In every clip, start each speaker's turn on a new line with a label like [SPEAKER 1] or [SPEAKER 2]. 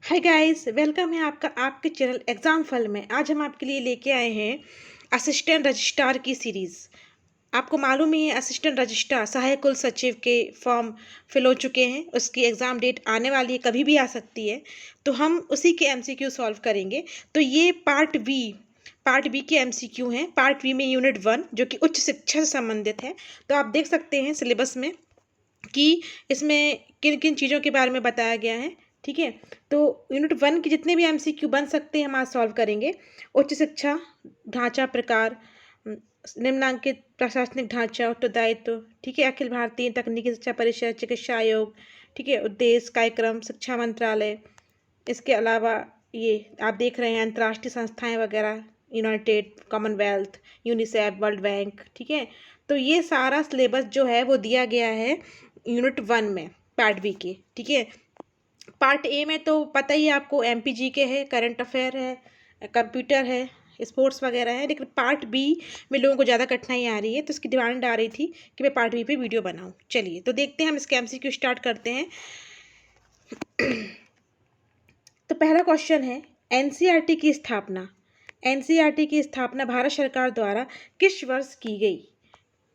[SPEAKER 1] Hi guys, welcome है आपका आपके चैनल एग्जाम फल में। आज हम आपके लिए लेके आए हैं असिस्टेंट रजिस्ट्रार की सीरीज़। आपको मालूम ही है, असिस्टेंट रजिस्ट्रार सहायक कुल सचिव के फॉर्म फिल हो चुके हैं। उसकी एग्ज़ाम डेट आने वाली है, कभी भी आ सकती है। तो हम उसी के एमसीक्यू सॉल्व करेंगे। तो ये पार्ट बी के एमसीक्यू हैं। पार्ट बी में यूनिट 1 जो कि उच्च शिक्षा से संबंधित है। तो आप देख सकते हैं सिलेबस में कि इसमें किन किन चीज़ों के बारे में बताया गया है। ठीक है, तो यूनिट 1 के जितने भी एमसीक्यू बन सकते हैं हम आज सॉल्व करेंगे। उच्च शिक्षा ढांचा प्रकार, निम्नांकित प्रशासनिक ढांचा उत्तरदायित्व, ठीक है, अखिल भारतीय तकनीकी शिक्षा परिषद, चिकित्सा आयोग, ठीक है, उद्देश्य कार्यक्रम शिक्षा मंत्रालय। इसके अलावा ये आप देख रहे हैं अंतर्राष्ट्रीय संस्थाएं वगैरह, United, Commonwealth, UNICEF, world bank. ठीक है, तो ये सारा सिलेबस जो है वो दिया गया है यूनिट 1 में, पार्ट बी के। ठीक है, पार्ट ए में तो पता ही है आपको, एमपीजी के है, करंट अफेयर है, कंप्यूटर है, स्पोर्ट्स वगैरह है। लेकिन पार्ट बी में लोगों को ज़्यादा कठिनाई आ रही है, तो इसकी डिमांड आ रही थी कि मैं पार्ट बी पे वीडियो बनाऊं। चलिए तो देखते हैं, हम इसके एमसीक्यू स्टार्ट करते हैं। तो पहला क्वेश्चन है, एनसीईआरटी की स्थापना। एनसीईआरटी की स्थापना भारत सरकार द्वारा किस वर्ष की गई?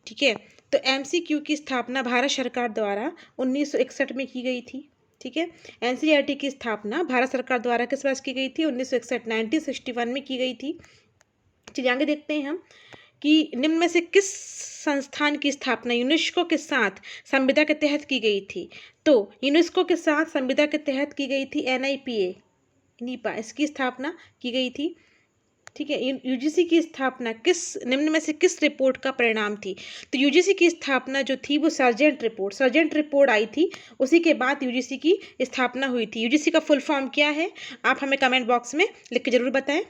[SPEAKER 1] ठीक है, तो एमसीक्यू की स्थापना भारत सरकार द्वारा 1961 में की गई थी। ठीक है, एनसीईआरटी की स्थापना भारत सरकार द्वारा किस वर्ष की गई थी? 1961, 1961 में की गई थी। चलिए आगे देखते हैं हम कि निम्न में से किस संस्थान की स्थापना यूनेस्को के साथ संविदा के तहत की गई थी? तो यूनेस्को के साथ संविदा के तहत की गई थी एनआईपीए, नीपा, इसकी स्थापना की गई थी। ठीक है, यूजीसी की स्थापना किस निम्न में से किस रिपोर्ट का परिणाम थी? तो यूजीसी की स्थापना जो थी वो सर्जेंट रिपोर्ट आई थी, उसी के बाद यूजीसी की स्थापना हुई थी। यूजीसी का फुल फॉर्म क्या है, आप हमें कमेंट बॉक्स में लिख के जरूर बताएं।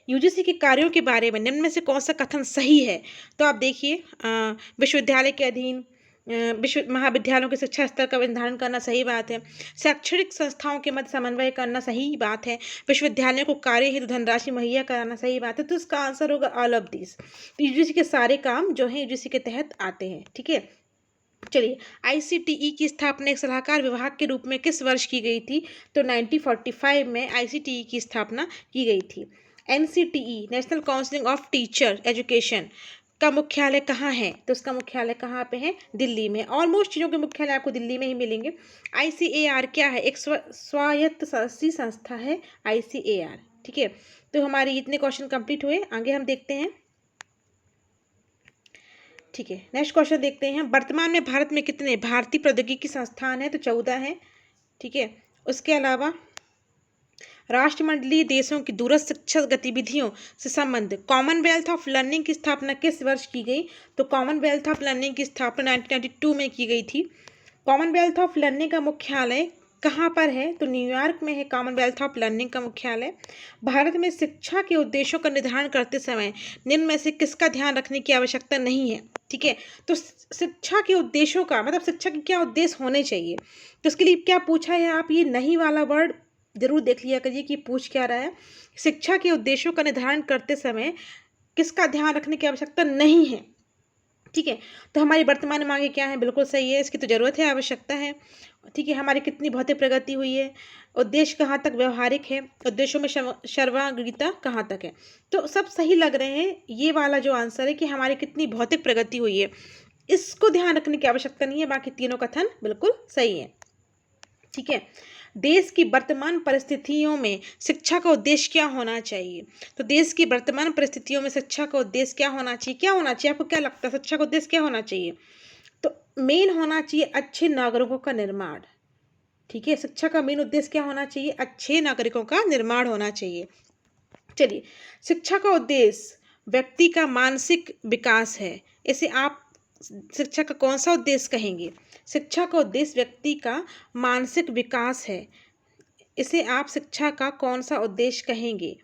[SPEAKER 1] यूजीसी के कार्यों के बारे में निम्न में से कौन सा कथन सही है? तो आप देखिए, विश्वविद्यालय के अधीन विश्व महाविद्यालयों के शिक्षा स्तर का निर्धारण करना सही बात है। शैक्षणिक संस्थाओं के मध्य समन्वय करना सही बात है। विश्वविद्यालयों को कार्य हेतु धनराशि मुहैया कराना सही बात है। तो इसका आंसर होगा ऑल ऑफ दिस। तो यूजीसी के सारे काम जो हैं यूजीसी के तहत आते हैं। ठीक है, चलिए, आईसीटीई की स्थापना एक सलाहकार विभाग के रूप में किस वर्ष की गई थी? तो 1945 में आईसीटीई की स्थापना की गई थी। NCTE, national council of teacher education का मुख्यालय कहाँ है? तो उसका मुख्यालय कहाँ पे है? दिल्ली में। ऑलमोस्ट चीज़ों के मुख्यालय आपको दिल्ली में ही मिलेंगे। आईसीएआर क्या है? एक स्वायत्त संस्था है आईसीएआर। ठीक है, तो हमारे इतने क्वेश्चन कंप्लीट हुए। आगे हम देखते हैं। ठीक है, नेक्स्ट क्वेश्चन देखते हैं। वर्तमान में भारत में कितने भारतीय प्रौद्योगिकी संस्थान है? तो 14 है। ठीक है, उसके अलावा राष्ट्रमंडलीय देशों की दूरस्थ शिक्षा गतिविधियों से संबंधित कॉमनवेल्थ ऑफ लर्निंग की स्थापना किस वर्ष की गई? तो कॉमनवेल्थ ऑफ लर्निंग की स्थापना 1992 में की गई थी। कॉमनवेल्थ ऑफ लर्निंग का मुख्यालय कहाँ पर है? तो न्यूयॉर्क में है कॉमनवेल्थ ऑफ लर्निंग का मुख्यालय। भारत में शिक्षा के उद्देश्यों का निर्धारण करते समय निम्न में से किसका ध्यान रखने की आवश्यकता नहीं है? ठीक है, तो शिक्षा के उद्देश्यों का मतलब शिक्षा के क्या उद्देश्य होने चाहिए, तो इसके लिए क्या पूछा है, आप ये नहीं वाला वर्ड जरूर देख लिया करिए कि पूछ क्या रहा है। शिक्षा के उद्देश्यों का निर्धारण करते समय किसका ध्यान रखने की आवश्यकता नहीं है? ठीक है, तो हमारी वर्तमान मांगे क्या है? बिल्कुल सही है, इसकी तो जरूरत है, आवश्यकता है। ठीक है, हमारी कितनी भौतिक प्रगति हुई है, उद्देश्य कहाँ तक व्यवहारिक है, उद्देश्यों में सर्वांगीणता कहाँ तक है। तो सब सही लग रहे हैं। ये वाला जो आंसर है कि हमारी कितनी भौतिक प्रगति हुई है, इसको ध्यान रखने की आवश्यकता नहीं है। बाकी तीनों कथन बिल्कुल सही है। ठीक है, देश की वर्तमान परिस्थितियों में शिक्षा का उद्देश्य क्या होना चाहिए? तो देश की वर्तमान परिस्थितियों में शिक्षा का उद्देश्य क्या होना चाहिए? क्या होना चाहिए, आपको क्या लगता है शिक्षा का उद्देश्य क्या होना चाहिए? तो मेन होना चाहिए अच्छे नागरिकों का निर्माण। ठीक है, शिक्षा का मेन उद्देश्य क्या होना चाहिए? अच्छे नागरिकों का निर्माण होना चाहिए। चलिए, शिक्षा का उद्देश्य व्यक्ति का मानसिक विकास है। इसे आप शिक्षा का कौन सा उद्देश्य कहेंगे? शिक्षा का उद्देश्य व्यक्ति का मानसिक विकास है। इसे आप शिक्षा का कौन सा उद्देश्य कहेंगे?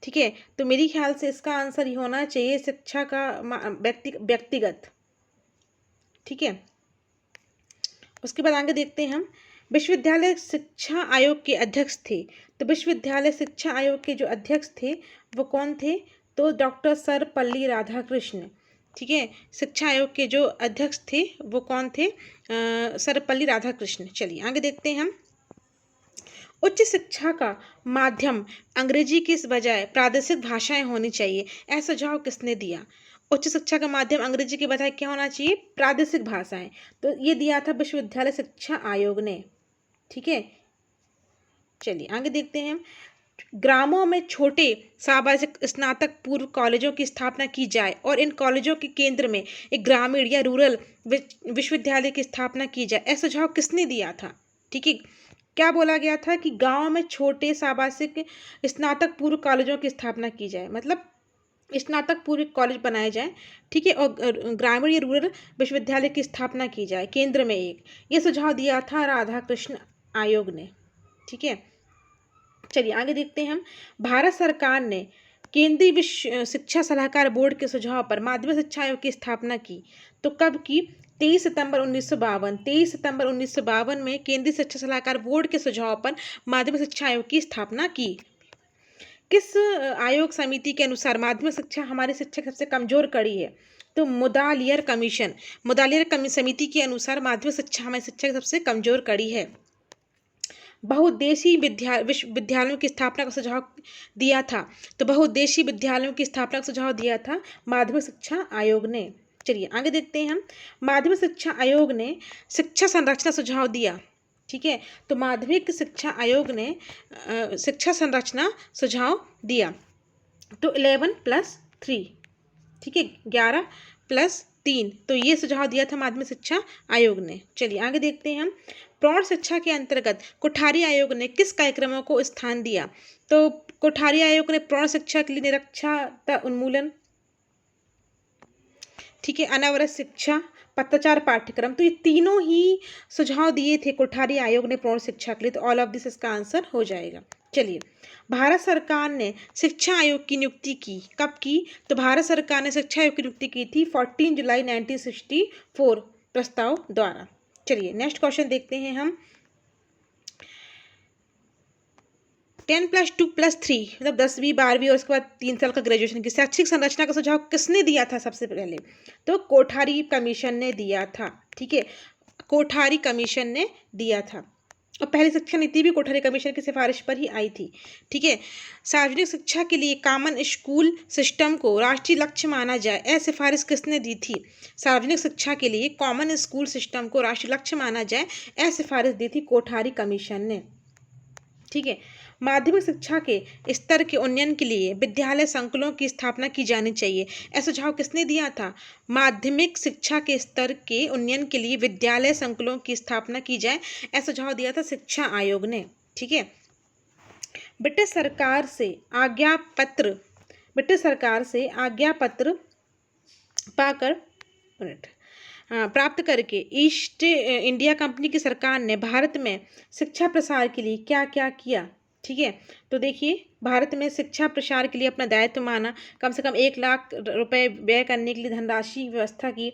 [SPEAKER 1] ठीक है, तो मेरी ख्याल से इसका आंसर ही होना चाहिए शिक्षा का व्यक्तिगत। ठीक है, उसके बाद आगे देखते हैं हम। विश्वविद्यालय शिक्षा आयोग के अध्यक्ष थे। तो विश्वविद्यालय शिक्षा आयोग के जो अध्यक्ष थे वो कौन थे? तो डॉक्टर सर्वपल्ली राधाकृष्ण। ठीक है, शिक्षा आयोग के जो अध्यक्ष थे वो कौन थे? सर्वपल्ली राधाकृष्ण। चलिए आगे देखते हैं हम। उच्च शिक्षा का माध्यम अंग्रेजी की बजाय प्रादेशिक भाषाएं होनी चाहिए, ऐसा सुझाव किसने दिया? उच्च शिक्षा का माध्यम अंग्रेजी के बजाय क्या होना चाहिए? प्रादेशिक भाषाएं। तो ये दिया था विश्वविद्यालय शिक्षा आयोग ने। ठीक है, चलिए आगे देखते हैं। ग्रामों में छोटे साबासिक स्नातक पूर्व कॉलेजों की स्थापना की जाए और इन कॉलेजों के केंद्र में एक ग्रामीण या रूरल विश्वविद्यालय की स्थापना की जाए, ऐसा सुझाव किसने दिया था? ठीक है, क्या बोला गया था कि गांव में छोटे साबासिक स्नातक पूर्व कॉलेजों की स्थापना की जाए, मतलब स्नातक पूर्व कॉलेज बनाए जाए। ठीक है, और ग्रामीण या रूरल विश्वविद्यालय की स्थापना की जाए केंद्र में एक, ये सुझाव दिया था राधाकृष्ण आयोग ने। ठीक है, चलिए आगे देखते हैं हम। भारत सरकार ने केंद्रीय विश्व शिक्षा सलाहकार बोर्ड के सुझाव पर माध्यमिक शिक्षा आयोग की स्थापना की, तो कब की? 23 सितंबर 1952। 23 सितंबर 1952 में केंद्रीय शिक्षा सलाहकार बोर्ड के सुझाव पर माध्यमिक शिक्षा आयोग की स्थापना की। किस आयोग समिति के अनुसार माध्यमिक शिक्षा हमारी शिक्षा की सबसे कमजोर कड़ी है? तो मुदालियर कमीशन। मुदालियर समिति के अनुसार माध्यमिक शिक्षा हमारी शिक्षा की सबसे कमजोर कड़ी है। बहुउद्देशीय विश्वविद्यालयों की स्थापना का सुझाव दिया था, तो बहुउद्देशीय विद्यालयों की स्थापना का सुझाव दिया था माध्यमिक शिक्षा आयोग ने। चलिए आगे देखते हैं हम। माध्यमिक शिक्षा आयोग ने शिक्षा संरचना सुझाव दिया। ठीक है, तो माध्यमिक शिक्षा आयोग ने शिक्षा संरचना सुझाव दिया, तो 11+3। ठीक है, 11+3, तो ये सुझाव दिया था माध्यमिक शिक्षा आयोग ने। चलिए आगे देखते हैं हम। प्रौढ़ शिक्षा के अंतर्गत कोठारी आयोग ने किस कार्यक्रमों को स्थान दिया? तो कोठारी आयोग ने प्रौढ़ शिक्षा के लिए निरक्षरता उन्मूलन, ठीक है, अनावरत शिक्षा, पत्राचार पाठ्यक्रम, तो ये तीनों ही सुझाव दिए थे कोठारी आयोग ने प्रौढ़ शिक्षा के लिए, तो ऑल ऑफ दिस इसका आंसर हो जाएगा। चलिए, भारत सरकार ने शिक्षा आयोग की नियुक्ति की, कब की? तो भारत सरकार ने शिक्षा आयोग की नियुक्ति की थी 14 जुलाई 1964 प्रस्ताव द्वारा। चलिए नेक्स्ट क्वेश्चन देखते हैं हम। 10+2+3 मतलब 10वीं 12वीं और उसके बाद 3 साल का ग्रेजुएशन की शैक्षिक संरचना का सुझाव किसने दिया था सबसे पहले? तो कोठारी कमीशन ने दिया था। ठीक है, कोठारी कमीशन ने दिया था, और पहली शिक्षा नीति भी कोठारी कमीशन की सिफारिश पर ही आई थी। ठीक है, सार्वजनिक शिक्षा के लिए कॉमन स्कूल सिस्टम को राष्ट्रीय लक्ष्य माना जाए, यह सिफारिश किसने दी थी? सार्वजनिक शिक्षा के लिए कॉमन स्कूल सिस्टम को राष्ट्रीय लक्ष्य माना जाए, यह सिफारिश दी थी कोठारी कमीशन ने। ठीक है, माध्यमिक शिक्षा के स्तर के उन्नयन के लिए विद्यालय संकुलों की स्थापना की जानी चाहिए, ऐसा सुझाव किसने दिया था? माध्यमिक शिक्षा के स्तर के उन्नयन के लिए विद्यालय संकुलों की स्थापना की जाए, ऐसा सुझाव दिया था शिक्षा आयोग ने। ठीक है, ब्रिटिश सरकार से आज्ञा पत्र पाकर प्राप्त करके ईस्ट इंडिया कंपनी की सरकार ने भारत में शिक्षा प्रसार के लिए क्या क्या किया? ठीक है, तो देखिए, भारत में शिक्षा प्रसार के लिए अपना दायित्व माना, कम से कम 1 लाख रुपए व्यय करने के लिए धनराशि व्यवस्था की।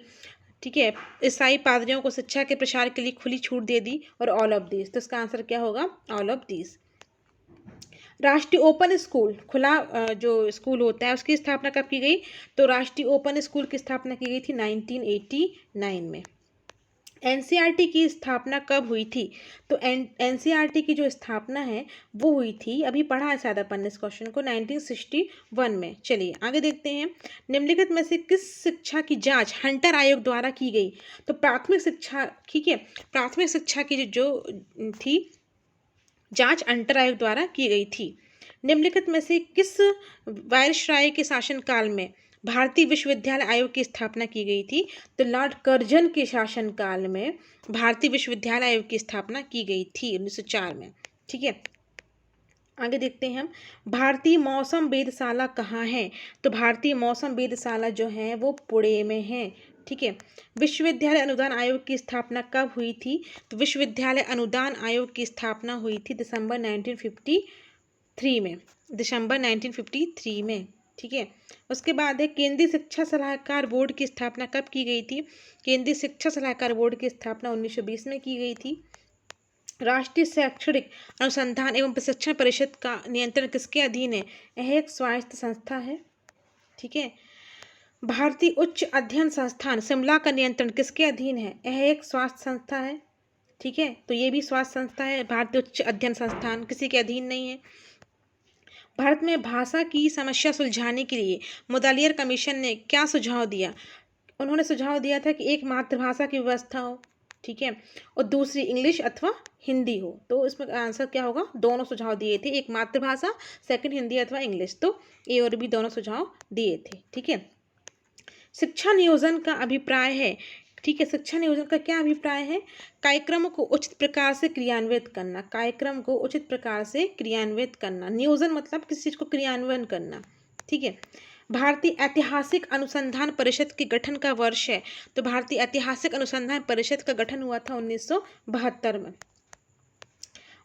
[SPEAKER 1] ठीक है, ईसाई पादरियों को शिक्षा के प्रसार के लिए खुली छूट दे दी, और ऑल ऑफ दिस, तो इसका आंसर क्या होगा? All of this. राष्ट्रीय ओपन स्कूल, खुला जो स्कूल होता है, उसकी स्थापना कब की गई? तो राष्ट्रीय ओपन स्कूल की स्थापना की गई थी 1989 में। एनसीईआरटी की स्थापना कब हुई थी? तो एनसीईआरटी की जो स्थापना है वो हुई थी, अभी पढ़ा है शायद अपन ने इस क्वेश्चन को, 1961 में। चलिए आगे देखते हैं। निम्नलिखित में से किस शिक्षा की जांच हंटर आयोग द्वारा की गई? तो प्राथमिक शिक्षा, ठीक है, प्राथमिक शिक्षा की जो थी जांच हंटर आयोग द्वारा की गई थी। निम्नलिखित में से किस वायसराय के शासनकाल में भारतीय विश्वविद्यालय आयोग की स्थापना की गई थी? तो लॉर्ड कर्जन के शासनकाल में भारतीय विश्वविद्यालय आयोग की स्थापना की गई थी 1904 में। ठीक है, आगे देखते हैं हम। भारतीय मौसम वेधशाला कहाँ है? तो भारतीय मौसम वेधशाला जो है वो पुणे में है। ठीक है, विश्वविद्यालय अनुदान आयोग की स्थापना कब हुई थी? तो विश्वविद्यालय अनुदान आयोग की स्थापना हुई थी दिसंबर 1953 में, दिसंबर 1953 में। ठीक है, उसके बाद है केंद्रीय शिक्षा सलाहकार बोर्ड की स्थापना कब की गई थी? केंद्रीय शिक्षा सलाहकार बोर्ड की स्थापना 1920 में की गई थी। राष्ट्रीय शैक्षणिक अनुसंधान एवं प्रशिक्षण परिषद का नियंत्रण किसके अधीन है? यह एक स्वायत्त संस्था है। ठीक है, भारतीय उच्च अध्ययन संस्थान शिमला का नियंत्रण किसके अधीन है? यह एक स्वायत्त संस्था है। ठीक है। तो ये भी स्वास्थ्य संस्था है। भारतीय उच्च अध्ययन संस्थान किसी के अधीन नहीं है। भारत में भाषा की समस्या सुलझाने के लिए मुदलियर कमीशन ने क्या सुझाव दिया? उन्होंने सुझाव दिया था कि एक मातृभाषा की व्यवस्था हो, ठीक है, और दूसरी इंग्लिश अथवा हिंदी हो। तो इसमें आंसर क्या होगा? दोनों सुझाव दिए थे, एक मातृभाषा, सेकंड हिंदी अथवा इंग्लिश। तो ए और बी दोनों सुझाव दिए थे, ठीक है। शिक्षा नियोजन का अभिप्राय है, ठीक है, शिक्षा नियोजन का क्या अभिप्राय है? कार्यक्रम को उचित प्रकार से क्रियान्वित करना, कार्यक्रम को उचित प्रकार से क्रियान्वित करना। नियोजन मतलब किसी चीज को क्रियान्वयन करना, ठीक है। भारतीय ऐतिहासिक अनुसंधान परिषद के गठन का वर्ष है, तो भारतीय ऐतिहासिक अनुसंधान परिषद का गठन हुआ था 1972 में।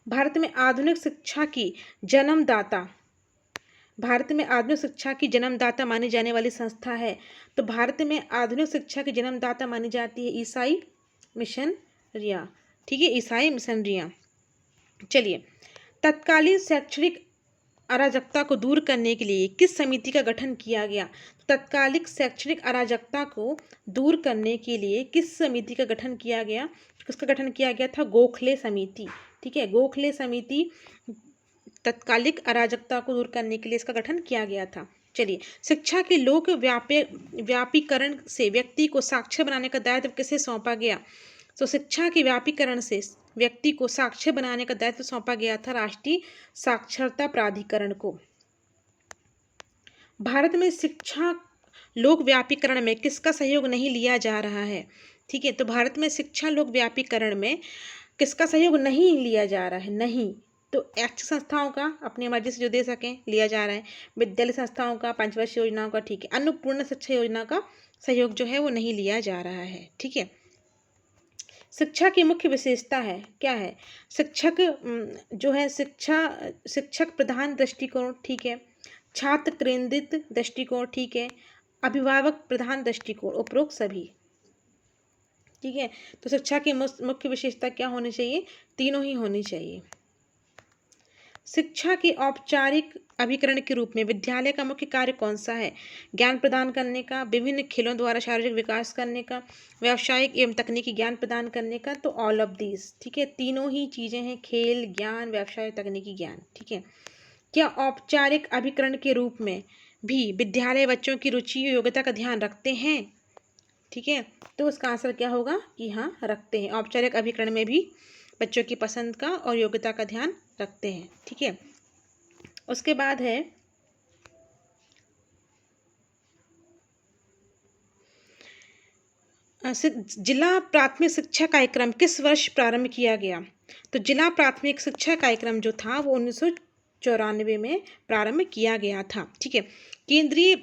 [SPEAKER 1] भारत में आधुनिक शिक्षा की जन्मदाता, भारत में आधुनिक शिक्षा की जन्मदाता मानी जाने वाली संस्था है, तो भारत में आधुनिक शिक्षा की जन्मदाता मानी जाती है ईसाई मिशनरियाँ, ठीक है, ईसाई मिशनरियाँ। चलिए, तत्कालीन शैक्षणिक अराजकता को दूर करने के लिए किस समिति का गठन किया गया? तत्कालिक शैक्षणिक अराजकता को दूर करने के लिए किस समिति का गठन किया गया? किसका गठन किया गया था? गोखले समिति, ठीक है, गोखले समिति तत्कालिक अराजकता को दूर करने के लिए इसका गठन किया गया था। चलिए, शिक्षा के लोक व्यापीकरण से व्यक्ति को साक्षर बनाने का दायित्व किसे सौंपा गया? तो शिक्षा के व्यापीकरण से व्यक्ति को साक्षर बनाने का दायित्व सौंपा गया था राष्ट्रीय साक्षरता प्राधिकरण को। भारत में शिक्षा लोक व्यापीकरण में किसका सहयोग नहीं लिया जा रहा है? ठीक है, तो भारत में शिक्षा लोक व्यापीकरण में किसका सहयोग नहीं लिया जा रहा है? नहीं, तो ऐच्छिक संस्थाओं का अपनी मर्जी से जो दे सकें लिया जा रहा है, विद्यालय संस्थाओं का, पंचवर्षीय योजनाओं का, ठीक है। अन्नपूर्णा शिक्षा योजना का सहयोग जो है वो नहीं लिया जा रहा है, ठीक है। शिक्षा की मुख्य विशेषता है, क्या है? शिक्षक जो है शिक्षक प्रधान दृष्टिकोण, ठीक है, छात्र केंद्रित दृष्टिकोण, ठीक है, अभिभावक प्रधान दृष्टिकोण, उपरोक्त सभी, ठीक है। तो शिक्षा की मुख्य विशेषता क्या होनी चाहिए? तीनों ही होनी चाहिए। शिक्षा के औपचारिक अभिकरण के रूप में विद्यालय का मुख्य कार्य कौन सा है? ज्ञान प्रदान करने का, विभिन्न खेलों द्वारा शारीरिक विकास करने का, व्यावसायिक एवं तकनीकी ज्ञान प्रदान करने का। तो ऑल ऑफ दीज, ठीक है, तीनों ही चीजें हैं, खेल, ज्ञान, व्यवसाय, तकनीकी ज्ञान, ठीक है। क्या औपचारिक अभिकरण के रूप में भी विद्यालय बच्चों की रुचि और योग्यता का ध्यान रखते हैं? ठीक है, तो उसका आंसर क्या होगा कि हाँ, रखते हैं। औपचारिक अभिकरण में भी बच्चों की पसंद का और योग्यता का ध्यान रखते हैं, ठीक है। उसके बाद है जिला प्राथमिक शिक्षा कार्यक्रम किस वर्ष प्रारंभ किया गया? तो जिला प्राथमिक शिक्षा कार्यक्रम जो था वो 1994 में प्रारंभ किया गया था, ठीक है। केंद्रीय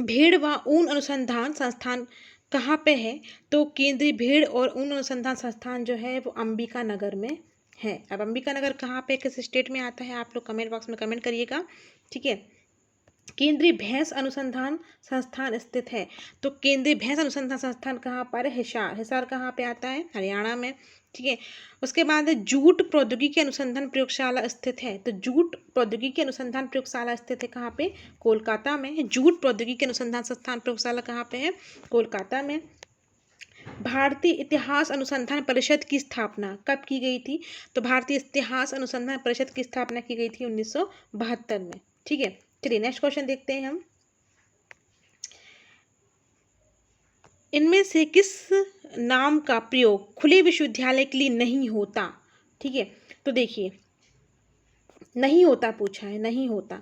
[SPEAKER 1] भेड़ व ऊन अनुसंधान संस्थान कहाँ पे है? तो केंद्रीय भेड़ और ऊन अनुसंधान संस्थान जो है वो अंबिका नगर में है। अब अंबिका नगर कहाँ पे, किस स्टेट में आता है, आप लोग कमेंट बॉक्स में कमेंट करिएगा, ठीक है। केंद्रीय भैंस अनुसंधान संस्थान स्थित है, तो केंद्रीय भैंस अनुसंधान संस्थान कहाँ पर है? हिसार। हिसार कहाँ पे आता है? हरियाणा में, ठीक है। उसके बाद जूट प्रौद्योगिकी अनुसंधान प्रयोगशाला स्थित है, तो जूट प्रौद्योगिकी अनुसंधान प्रयोगशाला स्थित है कहाँ पे? कोलकाता में। जूट प्रौद्योगिकी अनुसंधान संस्थान प्रयोगशाला कहाँ पे है? कोलकाता में। भारतीय इतिहास अनुसंधान परिषद की स्थापना कब की गई थी? तो भारतीय इतिहास अनुसंधान परिषद की स्थापना की गई थी 1972 में, ठीक है। चलिए नेक्स्ट क्वेश्चन देखते हैं हम। इनमें से किस नाम का प्रयोग खुले विश्वविद्यालय के लिए नहीं होता? ठीक है, तो देखिए, नहीं होता पूछा है, नहीं होता,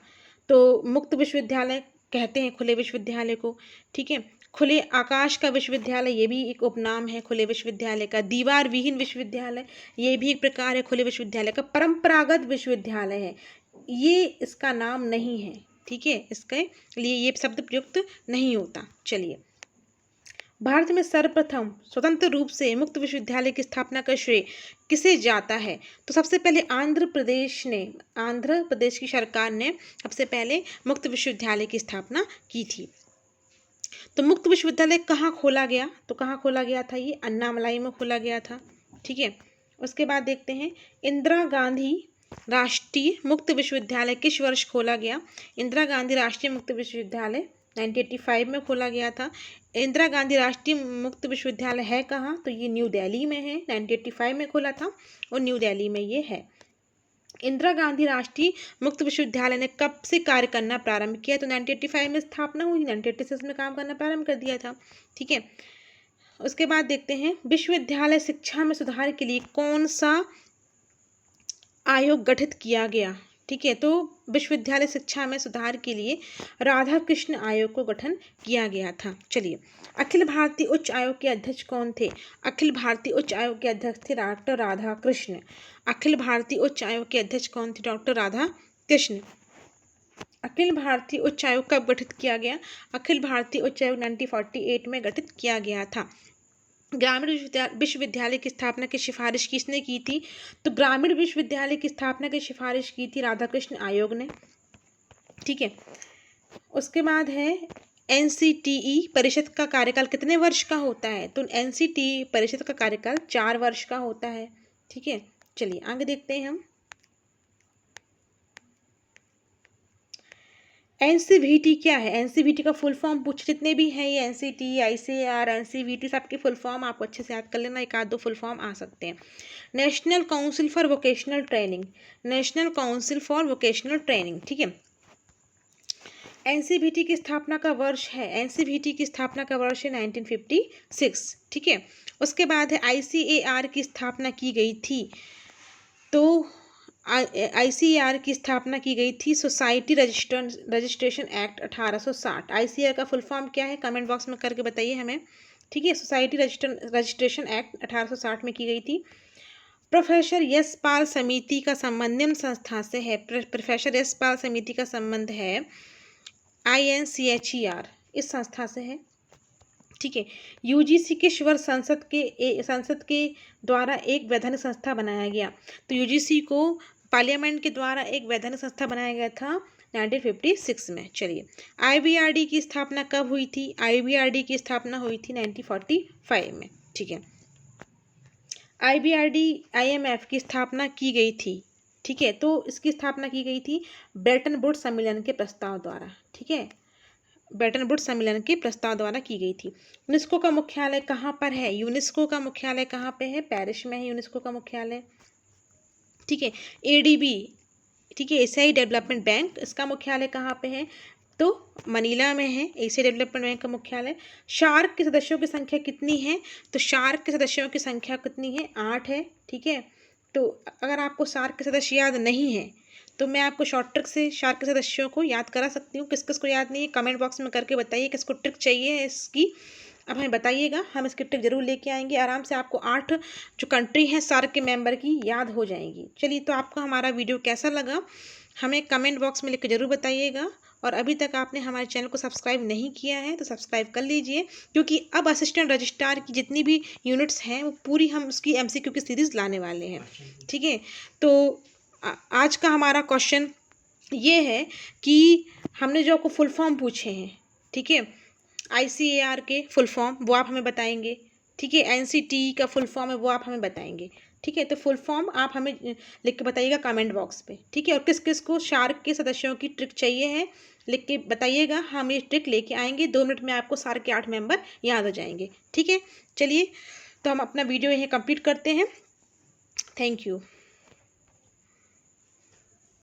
[SPEAKER 1] तो मुक्त विश्वविद्यालय कहते हैं खुले विश्वविद्यालय को, ठीक है। खुले आकाश का विश्वविद्यालय ये भी एक उपनाम है खुले विश्वविद्यालय का। दीवार विहीन विश्वविद्यालय ये भी एक प्रकार है खुले विश्वविद्यालय का। परंपरागत विश्वविद्यालय है ये इसका नाम नहीं है, ठीक है, इसके लिए ये शब्द प्रयुक्त नहीं होता। चलिए, भारत में सर्वप्रथम स्वतंत्र रूप से मुक्त विश्वविद्यालय की स्थापना का श्रेय किसे जाता है? तो सबसे पहले आंध्र प्रदेश की सरकार ने सबसे पहले मुक्त विश्वविद्यालय की स्थापना की थी। तो मुक्त विश्वविद्यालय कहाँ खोला गया? तो कहाँ खोला गया था? ये अन्नामलाई में खोला गया था, ठीक है। उसके बाद देखते हैं इंदिरा गांधी राष्ट्रीय मुक्त विश्वविद्यालय किस वर्ष खोला गया? इंदिरा गांधी राष्ट्रीय मुक्त विश्वविद्यालय 1985 में खोला गया था। इंदिरा गांधी राष्ट्रीय मुक्त विश्वविद्यालय है कहाँ? तो ये न्यू दिल्ली में है, 1985 में खुला था और न्यू दिल्ली में ये है। इंदिरा गांधी राष्ट्रीय मुक्त विश्वविद्यालय ने कब से कार्य करना प्रारंभ किया? तो 1985 में स्थापना हुई, 1986 में काम करना प्रारंभ कर दिया था। ठीक है, उसके बाद देखते हैं विश्वविद्यालय शिक्षा में सुधार के लिए कौन सा आयोग गठित किया गया? ठीक है, तो विश्वविद्यालय शिक्षा में सुधार के लिए राधा कृष्ण आयोग को गठन किया गया था। चलिए, अखिल भारतीय उच्च आयोग के अध्यक्ष कौन थे? अखिल भारतीय उच्च आयोग के अध्यक्ष थे डॉक्टर राधा कृष्ण। अखिल भारतीय उच्च आयोग के अध्यक्ष कौन थे? डॉक्टर राधा कृष्ण। अखिल भारतीय उच्च आयोग कब गठित किया गया? अखिल भारतीय उच्च आयोग 1948 में गठित किया गया था। ग्रामीण विश्वविद्यालय की स्थापना की सिफारिश किसने की थी? तो ग्रामीण विश्वविद्यालय की स्थापना की सिफारिश की थी राधाकृष्ण आयोग ने। ठीक है, उसके बाद है एनसीटीई परिषद का कार्यकाल कितने वर्ष का होता है? तो एनसीटीई परिषद का कार्यकाल 4 वर्ष का होता है। ठीक है, चलिए आगे देखते हैं हम। एनसीवीटी क्या है? एनसीवीटी का फुल फॉर्म पूछ, जितने भी हैं ये एनसीटी, आईसीएआर, एनसीवीटी सबके फुल फॉर्म आपको अच्छे से याद कर लेना, एक आध दो फुल फॉर्म आ सकते हैं। National council for vocational training, national council for vocational training. ठीक है, एनसीवीटी की स्थापना का वर्ष है, एनसीवीटी की स्थापना का वर्ष है 1956। ठीक है, उसके बाद है आईसीएआर की स्थापना की गई थी, तो आईसीएआर की स्थापना की गई थी सोसाइटी रजिस्ट्रेशन एक्ट 1860। आईसीएआर का फुल फॉर्म क्या है? कमेंट बॉक्स में करके बताइए हमें। ठीक है, सोसाइटी रजिस्ट्रेशन एक्ट 1860 में की गई थी। प्रोफेसर यशपाल समिति का संबंध निम्न संस्था से है। प्रोफेसर यशपाल समिति का संबंध है INCHER, इस संस्था से है। ठीक है, यूजीसी किस वर्ष संसद के द्वारा एक वैधानिक संस्था बनाया गया? तो यूजीसी को पार्लियामेंट के द्वारा एक वैधानिक संस्था बनाया गया था 1956 में। चलिए, IBRD की स्थापना कब हुई थी? IBRD की स्थापना हुई थी 1945 में। ठीक है, IBRD IMF की स्थापना की गई थी। ठीक है, तो इसकी स्थापना की गई थी ब्रेटन वुड्स सम्मेलन के प्रस्ताव द्वारा। ठीक है, ब्रेटन वुड्स सम्मेलन के प्रस्ताव द्वारा की गई थी। यूनेस्को का मुख्यालय कहाँ पर है? यूनेस्को का मुख्यालय कहाँ पे है? पेरिस में है यूनेस्को का मुख्यालय। ठीक है, ADB, ठीक है, एशियाई डेवलपमेंट बैंक, इसका मुख्यालय कहाँ पे है? तो मनीला में है एशिया डेवलपमेंट बैंक का मुख्यालय। शार्क के सदस्यों की संख्या कितनी है? तो शार्क के सदस्यों की संख्या कितनी है? 8 है। ठीक है, तो अगर आपको शार्क के सदस्य याद नहीं है तो मैं आपको शॉर्ट ट्रिक से शार्क के सदस्यों को याद करा सकती हूँ। किस किस को याद नहीं है कमेंट बॉक्स में करके बताइए, किसको ट्रिक चाहिए है इसकी, अब हमें बताइएगा, हम इसकी ट्रिक जरूर लेके आएंगे। आराम से आपको 8 जो कंट्री हैं शार्क के मेंबर की याद हो जाएंगी। चलिए, तो आपको हमारा वीडियो कैसा लगा हमें कमेंट बॉक्स में लिख के जरूर बताइएगा, और अभी तक आपने हमारे चैनल को सब्सक्राइब नहीं किया है तो सब्सक्राइब कर लीजिए, क्योंकि अब असिस्टेंट रजिस्ट्रार की जितनी भी यूनिट्स हैं वो पूरी हम उसकी MCQ की सीरीज़ लाने वाले हैं। ठीक है, तो आज का हमारा क्वेश्चन ये है कि हमने जो आपको फुल फॉर्म पूछे हैं, ठीक है, ICAR के फुल फॉर्म वो आप हमें बताएंगे। ठीक है, NCTE का फुल फॉर्म है वो आप हमें बताएंगे। ठीक है, तो फुल फॉर्म आप हमें लिख के बताइएगा कमेंट बॉक्स पे। ठीक है, और किस किस को शार्क के सदस्यों की ट्रिक चाहिए है लिख के बताइएगा, हम ये ट्रिक लेके आएंगे। 2 मिनट में आपको शार्क के 8 मेंबर याद हो जाएंगे। ठीक है, चलिए तो हम अपना वीडियो यहीं कंप्लीट करते हैं। Thank you.